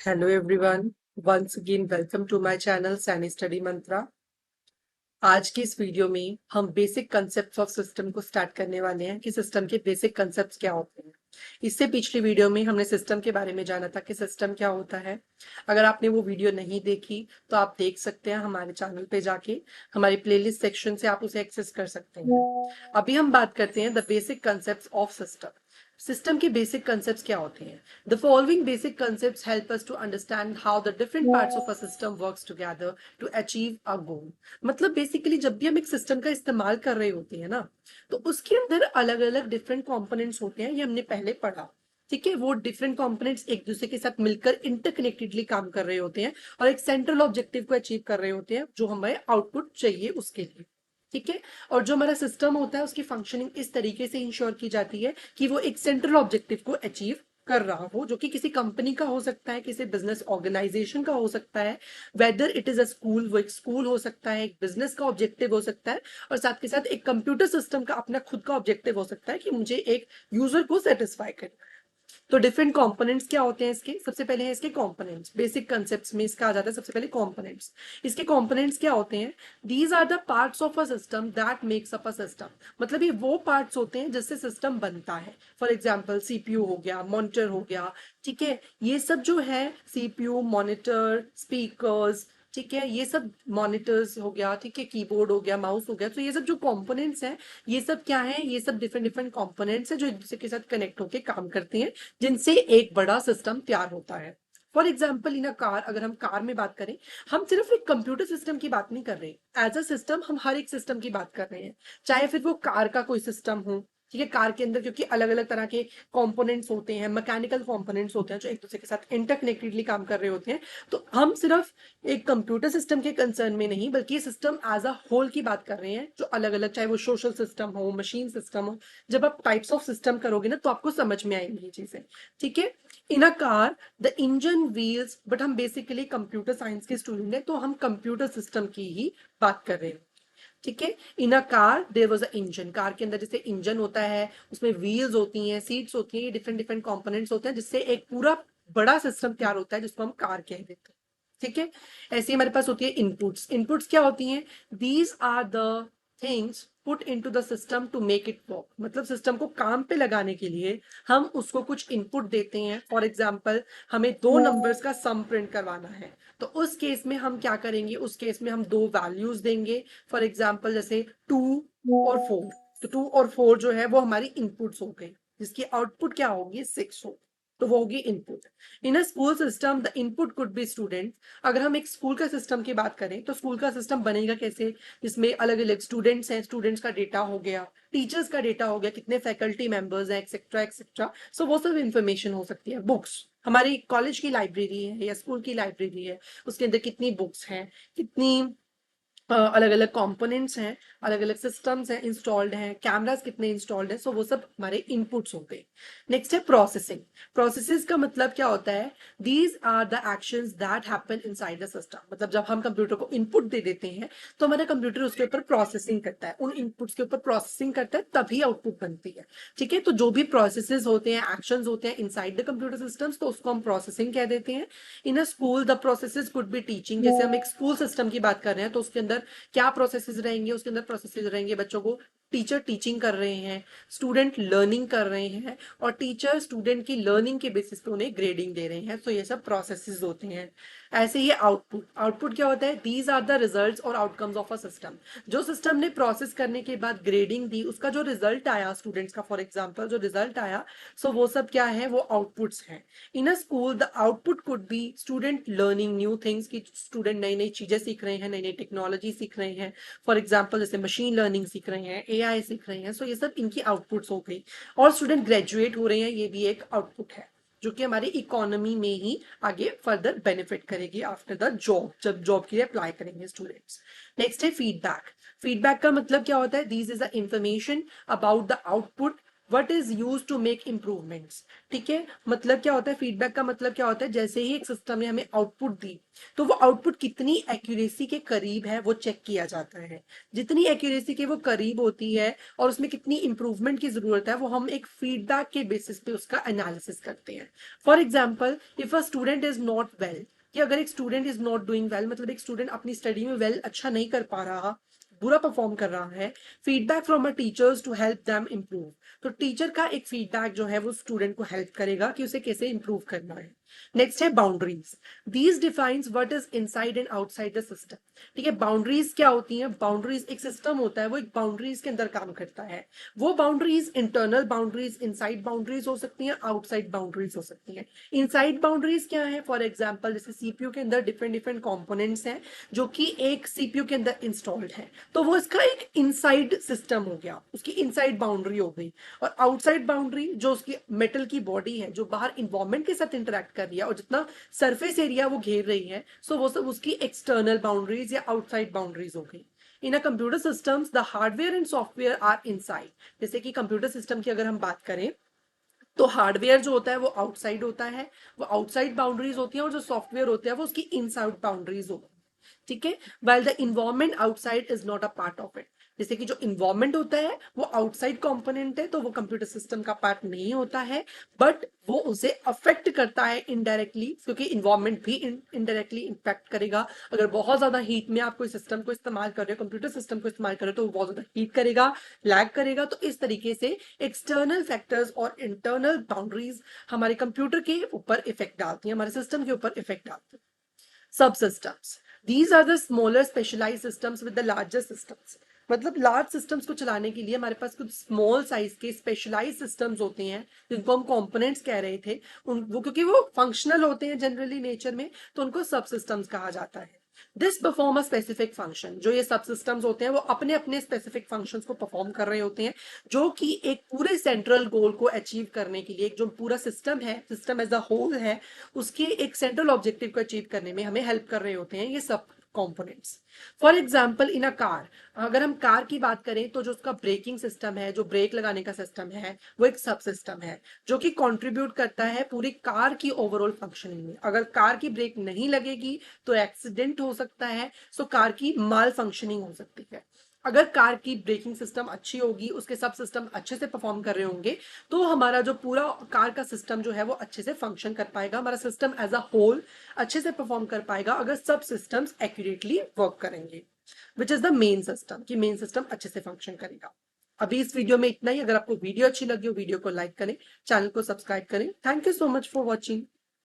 Hello everyone. Once again, welcome to my channel Sani Study Mantra. आज की इस video में हम बेसिक कंसेप्ट्स ऑफ सिस्टम को स्टार्ट करने वाले हैं कि सिस्टम के बेसिक कंसेप्ट्स क्या होते हैं। इससे पिछली वीडियो में हमने सिस्टम के बारे में जाना था कि सिस्टम क्या होता है। अगर आपने वो वीडियो नहीं देखी तो आप देख सकते हैं हमारे चैनल पे जाके, हमारी प्लेलिस्ट सेक्शन से आप उसे एक्सेस कर सकते हैं। अभी हम बात करते हैं the basic concepts of system. System के बेसिक कंसेप्ट्स क्या होते हैं? The following basic concepts help us to understand how the different parts of a system works together to achieve a goal. मतलब बेसिकली जब भी हम एक सिस्टम का इस्तेमाल कर रहे होते हैं ना, तो उसके अंदर अलग अलग डिफरेंट कंपोनेंट्स होते हैं। ये हमने पहले पढ़ा। ठीक है, वो डिफरेंट कंपोनेंट्स एक दूसरे के साथ मिलकर इंटरकनेक्टेडली काम कर रहे होते हैं और एक सेंट्रल ऑब्जेक्टिव को अचीव कर रहे होते हैं जो हमें आउटपुट चाहिए उसके लिए। ठीक है, और जो हमारा सिस्टम होता है उसकी फंक्शनिंग इस तरीके से इंश्योर की जाती है कि वो एक सेंट्रल ऑब्जेक्टिव को अचीव कर रहा हो, जो कि किसी कंपनी का हो सकता है, किसी बिजनेस ऑर्गेनाइजेशन का हो सकता है। Whether it is a school, वो एक स्कूल हो सकता है, एक बिजनेस का ऑब्जेक्टिव हो सकता है, और साथ के साथ एक कंप्यूटर सिस्टम का अपना खुद का ऑब्जेक्टिव हो सकता है कि मुझे एक यूजर को सेटिस्फाई करना। तो डिफरेंट कंपोनेंट्स क्या होते हैं इसके? सबसे पहले है इसके कंपोनेंट्स। बेसिक कंसेप्ट्स में इसका आ जाता है सबसे पहले कंपोनेंट्स। इसके कंपोनेंट्स क्या होते हैं? These are the parts of a system that makes up a system. मतलब ये वो पार्ट्स होते हैं जिससे सिस्टम बनता है। फॉर एग्जाम्पल सीपीयू हो गया, मॉनिटर हो गया। ठीक है, ये सब जो है सीपीयू, मॉनिटर, स्पीकर्स, ठीक है, ये सब मॉनिटर्स हो गया, ठीक है, कीबोर्ड हो गया, माउस हो गया। तो ये सब जो कंपोनेंट्स हैं, ये सब क्या है? ये सब डिफरेंट डिफरेंट कंपोनेंट्स हैं जो एक दूसरे के साथ कनेक्ट होकर काम करते हैं, जिनसे एक बड़ा सिस्टम तैयार होता है। For example in a car, अगर हम कार में बात करें, हम सिर्फ एक कंप्यूटर सिस्टम की बात नहीं कर रहे। एज अ सिस्टम हम हर एक सिस्टम की बात कर रहे हैं, चाहे फिर वो कार का कोई सिस्टम हो। ठीक है, कार के अंदर क्योंकि अलग अलग तरह के कंपोनेंट्स होते हैं, मैकेनिकल कंपोनेंट्स होते हैं जो एक दूसरे के साथ इंटरकनेक्टेडली काम कर रहे होते हैं। तो हम सिर्फ एक कंप्यूटर सिस्टम के कंसर्न में नहीं, बल्कि ये सिस्टम एज अ होल की बात कर रहे हैं, जो अलग अलग, चाहे वो सोशल सिस्टम हो, मशीन सिस्टम हो। जब आप टाइप्स ऑफ सिस्टम करोगे ना, तो आपको समझ में आएंगी ये चीजें। ठीक है, in a car the engine, wheels, but हम बेसिकली कंप्यूटर साइंस के स्टूडेंट हैं, तो हम कंप्यूटर सिस्टम की ही बात कर रहे हैं। ठीक है, in a car there was a engine. Car के अंदर जैसे इंजन होता है, उसमें व्हील्स होती हैं, सीट्स होती हैं, डिफरेंट डिफरेंट कंपोनेंट्स होते हैं, जिससे एक पूरा बड़ा सिस्टम तैयार होता है जिसको हम कार कह देते हैं। ठीक है, ऐसे ही हमारे पास होती है इनपुट्स। इनपुट्स क्या होती हैं? These are the things put into the system to make it work. मतलब सिस्टम को काम पे लगाने के लिए हम उसको कुछ इनपुट देते हैं। फॉर एग्जाम्पल, हमें दो नंबर्स का सम प्रिंट करवाना है, तो उस केस में हम क्या करेंगे? उस केस में हम दो वैल्यूज देंगे। फॉर एग्जाम्पल जैसे 2 और 4। तो 2 और 4 जो है वो हमारी इनपुट्स हो गई, जिसकी आउटपुट क्या होगी? 6 हो, तो वो होगी input. In a school system the input could be student. अगर हम एक स्कूल का सिस्टम की बात करें, तो स्कूल का सिस्टम बनेगा कैसे? जिसमें अलग अलग स्टूडेंट्स हैं, स्टूडेंट्स का डेटा हो गया, टीचर्स का डेटा हो गया, कितने फैकल्टी मेंबर्स हैं, एक्सेट्रा एक्सेट्रा। सो वो सब इंफॉर्मेशन हो सकती है। बुक्स, हमारी कॉलेज की लाइब्रेरी है या स्कूल की लाइब्रेरी है, उसके अंदर कितनी बुक्स हैं, कितनी अलग अलग कंपोनेंट्स हैं, अलग अलग सिस्टम्स हैं, इंस्टॉल्ड हैं, कैमरास कितने इंस्टॉल्ड हैं। सो वो सब हमारे इनपुट्स हो गए। नेक्स्ट है प्रोसेसिंग। प्रोसेसेस का मतलब क्या होता है? These are the actions that happen inside the system. मतलब जब हम कंप्यूटर को इनपुट दे देते हैं, तो हमारा कंप्यूटर उसके ऊपर प्रोसेसिंग करता है, उन इनपुट्स के ऊपर प्रोसेसिंग करता है, तभी आउटपुट बनती है। ठीक है, तो जो भी प्रोसेसेस होते हैं, एक्शंस होते हैं इनसाइड द कंप्यूटर सिस्टम्स, तो उसको हम प्रोसेसिंग कह देते हैं। In a school the processes could be teaching. जैसे हम एक स्कूल सिस्टम की बात कर रहे हैं, तो उसके अंदर क्या प्रोसेसेस रहेंगे? उसके अंदर प्रोसेसेस रहेंगे, बच्चों को टीचर टीचिंग कर रहे हैं, स्टूडेंट लर्निंग कर रहे हैं, और टीचर स्टूडेंट की लर्निंग के बेसिस पे उन्हें ग्रेडिंग दे रहे हैं। तो ये सब प्रोसेसेस होते हैं। ऐसे ही आउटपुट। आउटपुट क्या होता है? दीज आर द रिजल्ट्स और आउटकम्स ऑफ अ सिस्टम। जो सिस्टम ने प्रोसेस करने के बाद ग्रेडिंग दी, उसका जो रिजल्ट आया स्टूडेंट्स का, फॉर एग्जाम्पल जो रिजल्ट आया, सो वो सब क्या है? वो आउटपुट्स हैं। In a school the output could be student learning new things, की स्टूडेंट नई नई चीजें सीख रहे हैं, नई नई टेक्नोलॉजी सीख रहे हैं। फॉर एग्जाम्पल जैसे मशीन लर्निंग सीख रहे हैं, एआई सीख रहे हैं। सो ये सब इनकी आउटपुट्स हो गई। और स्टूडेंट ग्रेजुएट हो रहे हैं, ये भी एक आउटपुट है, जो कि हमारी इकोनॉमी में ही आगे फर्दर बेनिफिट करेगी आफ्टर द जॉब, जब जॉब के लिए अप्लाई करेंगे स्टूडेंट्स। नेक्स्ट है फीडबैक। फीडबैक का मतलब क्या होता है? This is the information about the output what is use to make improvements. ठीक है, मतलब क्या होता है, फीडबैक का मतलब क्या होता है, जैसे ही एक सिस्टम ने हमें आउटपुट दी तो वो आउटपुट कितनी एक्यूरेसी के करीब है वो चेक किया जाता है। जितनी एक्यूरेसी के वो करीब होती है और उसमें कितनी इंप्रूवमेंट की जरूरत है वो हम एक फीडबैक के बेसिस पे उसका एनालिसिस करते हैं। For example, if a student is not well, कि अगर एक student is not doing well, मतलब एक स्टूडेंट अपनी स्टडी में वेल अच्छा नहीं कर पा रहा, बुरा परफॉर्म कर रहा है, feedback from a teachers to help them improve. तो टीचर का एक फीडबैक जो है वो स्टूडेंट को हेल्प करेगा कि उसे कैसे इंप्रूव करना है। नेक्स्ट है boundaries. These defines what is inside and outside the system. ठीक है, बाउंड्रीज क्या होती हैं, बाउंड्रीज एक सिस्टम होता है, वो एक बाउंड्रीज के अंदर काम करता है। वो boundaries internal boundaries, inside boundaries हो सकती हैं, आउटसाइड बाउंड्रीज हो सकती हैं। इनसाइड बाउंड्रीज क्या है, फॉर एग्जाम्पल जैसे सीपीयू के अंदर डिफरेंट डिफरेंट कॉम्पोनेंट्स हैं जो कि एक सीपीयू के अंदर इंस्टॉल्ड है, तो वो इसका एक इनसाइड सिस्टम हो गया, उसकी इनसाइड बाउंड्री हो गई। और आउटसाइड बाउंड्री जो उसकी मेटल की बॉडी है जो बाहर इन्वायरमेंट के साथ इंटरेक्ट कर रही है और जितना सरफेस एरिया वो घेर रही है, सो वो सब उसकी एक्सटर्नल बाउंड्रीज या आउटसाइड बाउंड्रीज हो गई। In a computer systems the hardware and software are inside. जैसे कि कंप्यूटर सिस्टम की अगर हम बात करें तो हार्डवेयर जो होता है वो आउटसाइड होता है, वो आउटसाइड बाउंड्रीज होती है, और जो सॉफ्टवेयर होते हैं वो उसकी इनसाइड बाउंड्रीज होती है। ठीक है, well the environment outside is not a part of it. जैसे कि जो इन्वायरमेंट होता है वो आउटसाइड कंपोनेंट है, तो वो कंप्यूटर सिस्टम का पार्ट नहीं होता है, बट वो उसे अफेक्ट करता है इनडायरेक्टली, क्योंकि इन्वायरमेंट भी इनडायरेक्टली इम्पैक्ट करेगा। अगर बहुत ज्यादा हीट में आप कोई सिस्टम को इस्तेमाल कर रहे हो, कंप्यूटर सिस्टम को इस्तेमाल कर रहे हो, तो वो बहुत ज्यादा हीट करेगा, लैग करेगा। तो इस तरीके से एक्सटर्नल फैक्टर्स और इंटरनल बाउंड्रीज हमारे कंप्यूटर के ऊपर इफेक्ट डालती हैं, हमारे सिस्टम के ऊपर इफेक्ट डालती हैं। Subsystems. These are the smaller specialized systems with the larger systems. मतलब लार्ज सिस्टम्स को चलाने के लिए हमारे पास कुछ स्मॉल साइज के स्पेशलाइज सिस्टम्स होते हैं जिनको हम कंपोनेंट्स कह रहे थे, उन वो क्योंकि वो फंक्शनल होते हैं जनरली नेचर में, तो उनको सब सिस्टम्स कहा जाता है। This perform a specific function. जो ये सब सिस्टम्स होते हैं वो अपने अपने स्पेसिफिक फंक्शंस को परफॉर्म कर रहे होते हैं, जो कि एक पूरे सेंट्रल गोल को अचीव करने के लिए, एक जो पूरा सिस्टम है, सिस्टम एज अ होल है, उसके एक सेंट्रल ऑब्जेक्टिव को अचीव करने में हमें हेल्प कर रहे होते हैं ये सब components. For example in a car, अगर हम कार की बात करें तो जो उसका ब्रेकिंग सिस्टम है, जो ब्रेक लगाने का सिस्टम है, वो एक सब सिस्टम है जो कि कंट्रीब्यूट करता है पूरी कार की ओवरऑल फंक्शनिंग में। अगर कार की ब्रेक नहीं लगेगी तो एक्सीडेंट हो सकता है, सो कार की माल फंक्शनिंग हो सकती है। अगर कार की ब्रेकिंग सिस्टम अच्छी होगी, उसके सब सिस्टम अच्छे से परफॉर्म कर रहे होंगे, तो हमारा जो पूरा कार का सिस्टम जो है वो अच्छे से फंक्शन कर पाएगा, हमारा सिस्टम एज अ होल अच्छे से परफॉर्म कर पाएगा अगर सब सिस्टम्स एक्यूरेटली वर्क करेंगे, which is the main system, कि मेन सिस्टम अच्छे से फंक्शन करेगा। अभी इस वीडियो में इतना ही। अगर आपको वीडियो अच्छी लगी हो, वीडियो को लाइक करें, चैनल को सब्सक्राइब करें। Thank you so much for watching.